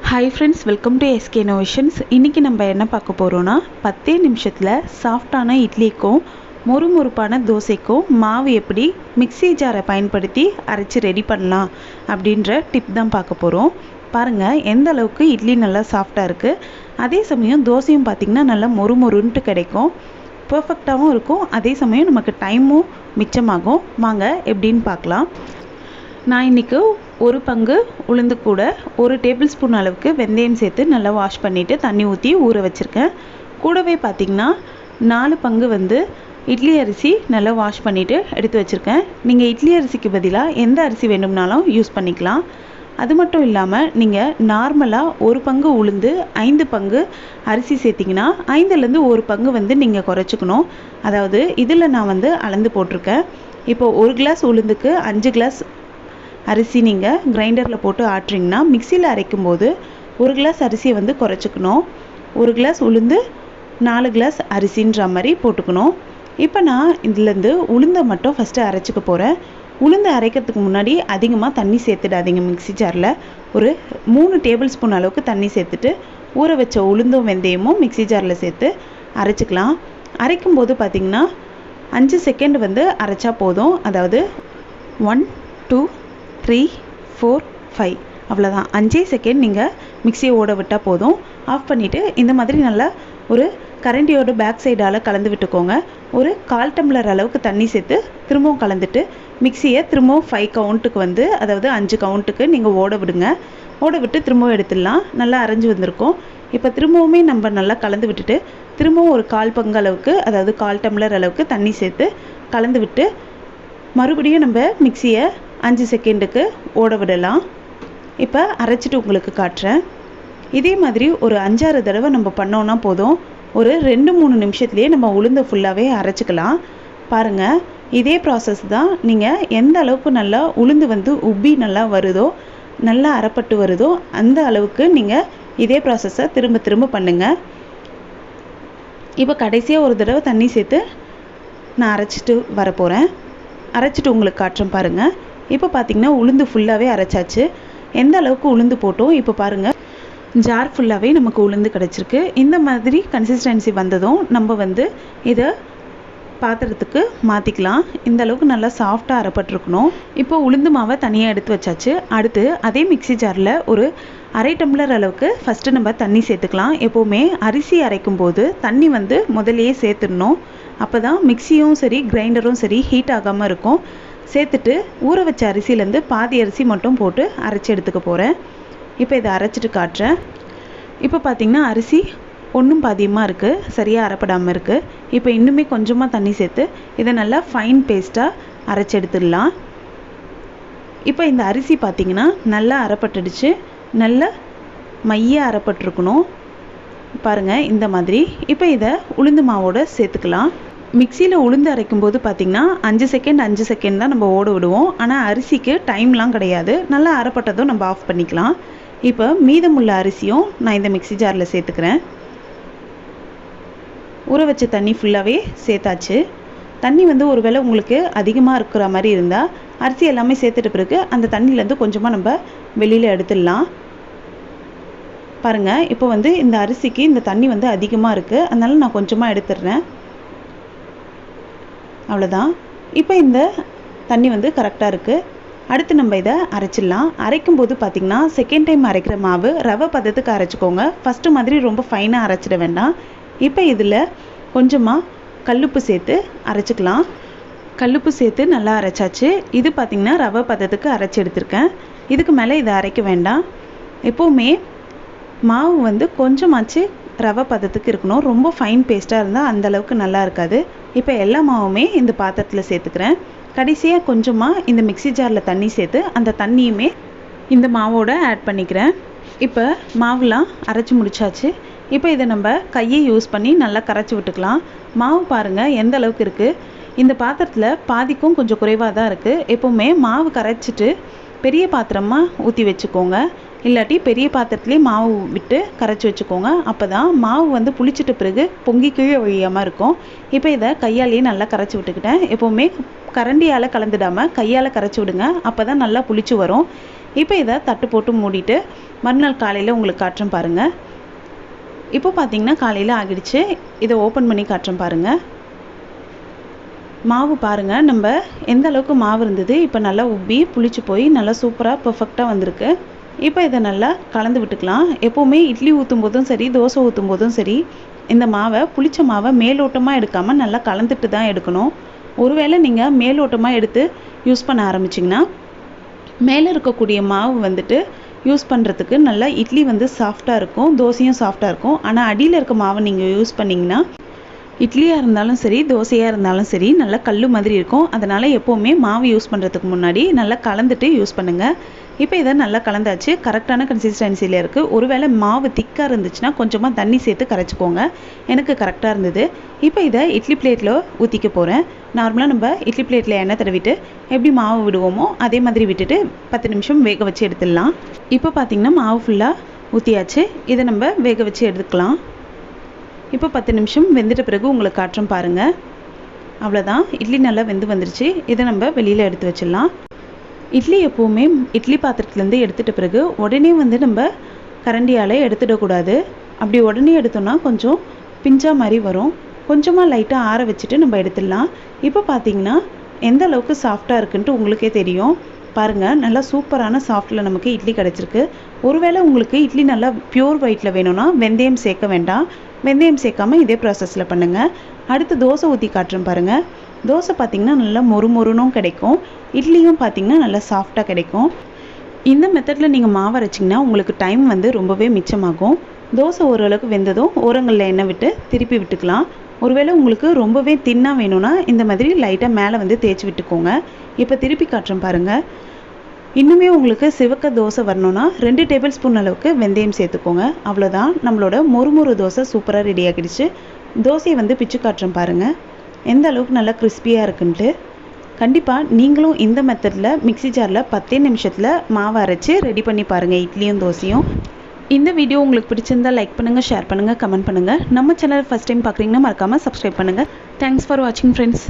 Hi friends, welcome to SK Innovations. இன்னைக்கு நம்ம என்ன பார்க்க போறோம்னா 10 நிமிஷத்துல சாஃப்ட்டான இட்லிக்கும் மொறுமொறுப்பான தோசைக்கும் மாவு எப்படி மிக்ஸி ஜாரை பயன்படுத்தி அரைச்சு ரெடி பண்ணலாம் அப்படின்ற டிப் தான் பார்க்க போறோம். பாருங்க எந்த அளவுக்கு இட்லி நல்லா சாஃப்ட்டா இருக்கு. அதே சமயம் தோசையும் பாத்தீங்கன்னா நல்லா மொறுமொறுன்னு கிடைக்கும். பெர்ஃபெக்ட்டாவும் இருக்கும். அதே சமயம் நமக்கு டைமும் மிச்சமாகும். வாங்க எப்படின்னு பார்க்கலாம். நான் இன்றைக்கி ஒரு பங்கு உளுந்து கூட 1 டேபிள் ஸ்பூன் அளவுக்கு வெந்தயம் சேர்த்து நல்லா வாஷ் பண்ணிவிட்டு தண்ணி ஊற்றி ஊற வச்சுருக்கேன். கூடவே பார்த்திங்கன்னா 4 பங்கு இட்லி அரிசி நல்லா வாஷ் பண்ணிவிட்டு எடுத்து வச்சுருக்கேன். நீங்கள் இட்லி அரிசிக்கு பதிலாக எந்த அரிசி வேணும்னாலும் யூஸ் பண்ணிக்கலாம். அது மட்டும் இல்லாமல் நீங்கள் நார்மலாக 1 பங்கு உளுந்து 5 பங்கு அரிசி சேர்த்திங்கன்னா 5லேருந்து 1 பங்கு நீங்கள் குறைச்சிக்கணும். அதாவது இதில் நான் அளந்து போட்டிருக்கேன். இப்போ 1 கிளாஸ் உளுந்துக்கு 5 கிளாஸ் அரிசி நீங்கள் கிரைண்டரில் போட்டு ஆட்டுறீங்கன்னா மிக்சியில் அரைக்கும்போது 1 கிளாஸ் அரிசியை குறைச்சிக்கணும். 1 கிளாஸ் உளுந்து 4 கிளாஸ் அரிசின்ற மாதிரி போட்டுக்கணும். இப்போ நான் இதுலேருந்து உளுந்தை மட்டும் ஃபஸ்ட்டு அரைச்சிக்க போகிறேன். உளுந்து அரைக்கிறதுக்கு முன்னாடி அதிகமாக தண்ணி சேர்த்துடாதீங்க. மிக்ஸி ஜாரில் ஒரு 3 டேபிள் ஸ்பூன் அளவுக்கு தண்ணி சேர்த்துட்டு ஊற வச்ச உளுந்தும் வெந்தயமும் மிக்ஸி ஜாரில் சேர்த்து அரைச்சிக்கலாம். அரைக்கும்போது பார்த்திங்கன்னா 5 செகண்ட் அரைச்சா போதும். அதாவது 1 2 3 4 5 அவ்வளோதான். 5 செகண்ட் நீங்கள் மிக்ஸியை ஓட விட்டால் போதும். ஆஃப் பண்ணிவிட்டு இந்த மாதிரி நல்லா ஒரு கரண்டியோட பேக் சைடால் கலந்து விட்டுக்கோங்க. ஒரு 1/4 டம்ளர் அளவுக்கு தண்ணி சேர்த்து திரும்பவும் கலந்துட்டு மிக்ஸியை திரும்பவும் 5 கவுண்ட்டுக்கு அதாவது 5 கவுண்ட்டுக்கு நீங்கள் ஓட விடுங்க. ஓட விட்டு திரும்பவும் எடுத்துடலாம். நல்லா அரைஞ்சி வந்திருக்கும். இப்போ திரும்பவுமே நம்ம நல்லா கலந்து விட்டுட்டு திரும்பவும் ஒரு 1/4 பங்கு அளவுக்கு அதாவது 1/4 டம்ளர் அளவுக்கு தண்ணி சேர்த்து கலந்து விட்டு மறுபடியும் நம்ம மிக்ஸியை 5 செகண்டுக்கு ஓட விடலாம். இப்போ அரைச்சிட்டு உங்களுக்கு காட்டுறேன். இதே மாதிரி ஒரு 5-6 தடவை நம்ம பண்ணோன்னா போதும். ஒரு 2-3 நிமிஷத்துலேயே நம்ம உளுந்து ஃபுல்லாகவே அரைச்சிக்கலாம். பாருங்கள், இதே ப்ராசஸ் தான். நீங்கள் எந்த அளவுக்கு நல்லா உளுந்து உப்பி நல்லா வருதோ, நல்லா அரைப்பட்டு வருதோ அந்த அளவுக்கு நீங்கள் இதே ப்ராசஸை திரும்ப திரும்ப பண்ணுங்கள். இப்போ கடைசியாக ஒரு தடவை தண்ணி சேர்த்து நான் அரைச்சிட்டு வரப்போகிறேன். அரைச்சிட்டு உங்களுக்கு காட்டுறேன் பாருங்கள். இப்போ பார்த்திங்கன்னா உளுந்து ஃபுல்லாகவே அரைச்சாச்சு. எந்த அளவுக்கு உளுந்து போட்டோம் இப்போ பாருங்கள், ஜார் ஃபுல்லாகவே நமக்கு உளுந்து கிடச்சிருக்கு. இந்த மாதிரி கன்சிஸ்டன்சி வந்ததும் நம்ம இதை பாத்திரத்துக்கு மாற்றிக்கலாம். இந்த அளவுக்கு நல்லா சாஃப்டாக அரைப்பட்டிருக்கணும். இப்போ உளுந்து மாவை தனியாக எடுத்து வச்சாச்சு. அடுத்து அதே மிக்ஸி ஜாரில் ஒரு 1/2 டம்ளர் அளவுக்கு ஃபஸ்ட்டு நம்ம தண்ணி சேர்த்துக்கலாம். எப்போவுமே அரிசி அரைக்கும் போது தண்ணி முதலையே சேர்த்துடணும். அப்போ தான் மிக்ஸியும் சரி கிரைண்டரும் சரி ஹீட் ஆகாமல் இருக்கும். சேர்த்துட்டு ஊற வச்ச அரிசியிலேருந்து பாதி அரிசி மட்டும் போட்டு அரைச்சி எடுத்துக்க போகிறேன். இப்போ இதை அரைச்சிட்டு காட்டுறேன். இப்போ பார்த்திங்கன்னா அரிசி ஒன்றும் பாதியமாக இருக்குது, சரியாக அரைப்படாமல் இருக்குது. இப்போ இன்னுமே கொஞ்சமாக தண்ணி சேர்த்து இதை நல்லா ஃபைன் பேஸ்ட்டாக அரைச்சி எடுத்துடலாம். இப்போ இந்த அரிசி பார்த்திங்கன்னா நல்லா அரைப்பட்டுடுச்சு. நல்ல மைய அரைப்பட்டிருக்கணும் பாருங்கள், இந்த மாதிரி. இப்போ இதை உளுந்து மாவோடு சேர்த்துக்கலாம். மிக்சியில் உளுந்து அரைக்கும் போது பார்த்திங்கன்னா 5 செகண்ட் தான் நம்ம ஓட விடுவோம். ஆனால் அரிசிக்கு டைம்லாம் கிடையாது. நல்லா அரைப்பட்டதும் நம்ம ஆஃப் பண்ணிக்கலாம். இப்போ மீதமுள்ள அரிசியும் நான் இந்த மிக்ஸி ஜாரில் சேர்த்துக்கிறேன். ஊற வச்ச தண்ணி ஃபுல்லாகவே சேர்த்தாச்சு. தண்ணி ஒருவேளை உங்களுக்கு அதிகமாக இருக்கிற மாதிரி இருந்தால் அரிசி எல்லாமே சேர்த்துட்ட பிறகு அந்த தண்ணியிலேருந்து கொஞ்சமாக நம்ம வெளியில் எடுத்துடலாம். பாருங்கள், இப்போ இந்த அரிசிக்கு இந்த தண்ணி அதிகமாக இருக்குது. அதனால நான் கொஞ்சமாக எடுத்துடுறேன். அவ்வளோதான். இப்போ இந்த தண்ணி கரெக்டாக இருக்குது. அடுத்து நம்ம இதை அரைச்சிடலாம். அரைக்கும்போது பார்த்திங்கன்னா செகண்ட் டைம் அரைக்கிற மாவு ரவை பதத்துக்கு அரைச்சிக்கோங்க. ஃபஸ்ட்டு மாதிரி ரொம்ப ஃபைனாக அரைச்சிட வேண்டாம். இப்போ இதில் கொஞ்சமாக கல்லுப்பு சேர்த்து அரைச்சிக்கலாம். கல்லுப்பு சேர்த்து நல்லா அரைச்சாச்சு. இது பார்த்திங்கன்னா ரவை பதத்துக்கு அரைச்சி எடுத்திருக்கேன். இதுக்கு மேலே இதை அரைக்க வேண்டாம். எப்போவுமே மாவு கொஞ்சமாச்சு ரவை பதத்துக்கு இருக்கணும். ரொம்ப ஃபைன் பேஸ்ட்டாக இருந்தால் அந்தளவுக்கு நல்லா இருக்காது. இப்போ எல்லா மாவுமே இந்த பாத்திரத்தில் சேர்த்துக்கிறேன். கடைசியாக கொஞ்சமாக இந்த மிக்ஸி ஜாரில் தண்ணி சேர்த்து அந்த தண்ணியுமே இந்த மாவோடு ஆட் பண்ணிக்கிறேன். இப்போ மாவுலாம் அரைச்சி முடிச்சாச்சு. இப்போ இதை நம்ம கையை யூஸ் பண்ணி நல்லா கரைச்சி விட்டுக்கலாம். மாவு பாருங்கள் எந்த அளவுக்கு இருக்குது. இந்த பாத்திரத்தில் பாதிக்கும் கொஞ்சம் குறைவாக தான் இருக்குது. எப்போவுமே மாவு கரைச்சிட்டு பெரிய பாத்திரமாக ஊற்றி வச்சுக்கோங்க. இல்லாட்டி பெரிய பாத்திரத்துலேயே மாவு விட்டு கரைச்சி வச்சுக்கோங்க. அப்போ தான் மாவு புளிச்சிட்ட பிறகு பொங்கி கீழே வழியாமல் இருக்கும். இப்போ இதை கையாலேயே நல்லா கரைச்சி விட்டுக்கிட்டேன். எப்போவுமே கரண்டியால் கலந்துடாமல் கையால் கரைச்சி விடுங்க. அப்போ தான் நல்லா புளிச்சு வரும். இப்போ இதை தட்டு போட்டு மூடிட்டு மறுநாள் காலையில் உங்களுக்கு காட்டுறேன் பாருங்கள். இப்போ பார்த்தீங்கன்னா காலையில் ஆகிடுச்சு. இதை ஓப்பன் பண்ணி காட்டுறேன் பாருங்கள். மாவு பாருங்கள், நம்ம எந்த அளவுக்கு மாவு இருந்தது இப்போ நல்லா உப்பி புளிச்சு போய் நல்லா சூப்பராக பர்ஃபெக்டாக வந்திருக்கு. இப்போ இதை நல்லா கலந்து விட்டுக்கலாம். எப்போவுமே இட்லி ஊற்றும் போதும் சரி, தோசை ஊற்றும் போதும் சரி, இந்த மாவை புளிச்ச மாவை மேலோட்டமாக எடுக்காமல் நல்லா கலந்துட்டு தான் எடுக்கணும். ஒருவேளை நீங்கள் மேலோட்டமாக எடுத்து யூஸ் பண்ண ஆரம்பிச்சிங்கன்னா மேலே இருக்கக்கூடிய மாவு வந்துட்டு யூஸ் பண்ணுறதுக்கு நல்லா இட்லி வந்து சாஃப்டாக இருக்கும், தோசையும் சாஃப்டாக இருக்கும். ஆனால் அடியில் இருக்க மாவை நீங்கள் யூஸ் பண்ணிங்கன்னா இட்லியாக இருந்தாலும் சரி, தோசையாக இருந்தாலும் சரி, நல்லா கல் மாதிரி இருக்கும். அதனால் எப்போவுமே மாவு யூஸ் பண்ணுறதுக்கு முன்னாடி நல்லா கலந்துட்டு யூஸ் பண்ணுங்கள். இப்போ இதை நல்லா கலந்தாச்சு, கரெக்டான கன்சிஸ்டன்சியில் இருக்குது. ஒருவேளை மாவு திக்காக இருந்துச்சுன்னா கொஞ்சமாக தண்ணி சேர்த்து கரைச்சிக்கோங்க. எனக்கு கரெக்டாக இருந்தது. இப்போ இதை இட்லி பிளேட்டில் ஊற்றிக்க போகிறேன். நார்மலாக நம்ம இட்லி பிளேட்டில் எண்ணெய் தடவிட்டு எப்படி மாவு விடுவோமோ அதே மாதிரி விட்டுட்டு 10 நிமிஷம் வேக வச்சு எடுத்துடலாம். இப்போ பார்த்திங்கன்னா மாவு ஃபுல்லாக ஊற்றியாச்சு. இதை நம்ம வேக வச்சு எடுத்துக்கலாம். இப்போ 10 நிமிஷம் வெந்துட்ட பிறகு உங்களுக்கு காட்டுறேன் பாருங்கள். அவ்வளோதான், இட்லி நல்லா வெந்து வந்துருச்சு. இதை நம்ம வெளியில் எடுத்து வச்சிடலாம். இட்லி எப்போவுமே இட்லி பாத்திரத்துலேருந்து எடுத்துகிட்ட பிறகு உடனே வந்து நம்ம கரண்டியால் எடுத்துடக்கூடாது. அப்படி உடனே எடுத்தோம்னா கொஞ்சம் பிஞ்சா மாதிரி வரும். கொஞ்சமாக லைட்டாக ஆற வச்சுட்டு நம்ம எடுத்துடலாம். இப்போ பார்த்தீங்கன்னா எந்த அளவுக்கு சாஃப்டாக இருக்குன்ட்டு உங்களுக்கே தெரியும். பாருங்கள், நல்லா சூப்பரான சாஃப்டில் நமக்கு இட்லி கிடச்சிருக்கு. ஒருவேளை உங்களுக்கு இட்லி நல்லா பியூர் ஒயிட்டில் வேணும்னா வெந்தயம் சேர்க்க வேண்டாம். வெந்தயம் சேர்க்காமல் இதே ப்ராசஸில் பண்ணுங்கள். அடுத்து தோசை ஊற்றி காட்டுறேன் பாருங்கள். தோசை பார்த்திங்கன்னா நல்லா மொறுமொறுனும் கிடைக்கும், இட்லியும் பார்த்திங்கன்னா நல்லா சாஃப்டாக கிடைக்கும். இந்த மெத்தடில் நீங்கள் மாவு அரைச்சிங்கன்னா உங்களுக்கு டைம் வந்து ரொம்பவே மிச்சமாகும். தோசை ஓரளவுக்கு வெந்ததும் ஓரங்களில் எண்ணெய் விட்டு திருப்பி விட்டுக்கலாம். ஒருவேளை உங்களுக்கு ரொம்பவே தின்னாக வேணும்னா இந்த மாதிரி லைட்டாக மேலே வந்து தேய்ச்சி விட்டுக்கோங்க. இப்போ திருப்பி காட்டுறேன் பாருங்கள். இன்னுமே உங்களுக்கு சிவக்க தோசை வரணும்னா 2 டேபிள் ஸ்பூன் அளவுக்கு வெந்தயம் சேர்த்துக்கோங்க. அவ்வளோதான், நம்மளோட மொறுமொறு தோசை சூப்பராக ரெடி ஆகிடுச்சு. தோசையை வந்து பிச்சு காட்டுறேன் பாருங்கள், எந்த அளவுக்கு நல்லா கிறிஸ்பியாக இருக்குன்ட்டு. கண்டிப்பாக நீங்களும் இந்த மெத்தடில் மிக்ஸி ஜாரில் 10 நிமிஷத்தில் மாவு அரைச்சி ரெடி பண்ணி பாருங்கள் இட்லியும் தோசையும். இந்த வீடியோ உங்களுக்கு பிடிச்சிருந்தா லைக் பண்ணுங்கள், ஷேர் பண்ணுங்கள், கமெண்ட் பண்ணுங்கள். நம்ம சேனல் ஃபஸ்ட் டைம் பார்க்குறீங்கன்னா மறக்காமல் சப்ஸ்கிரைப் பண்ணுங்கள். தேங்க்ஸ் ஃபார் வாட்சிங் ஃப்ரெண்ட்ஸ்.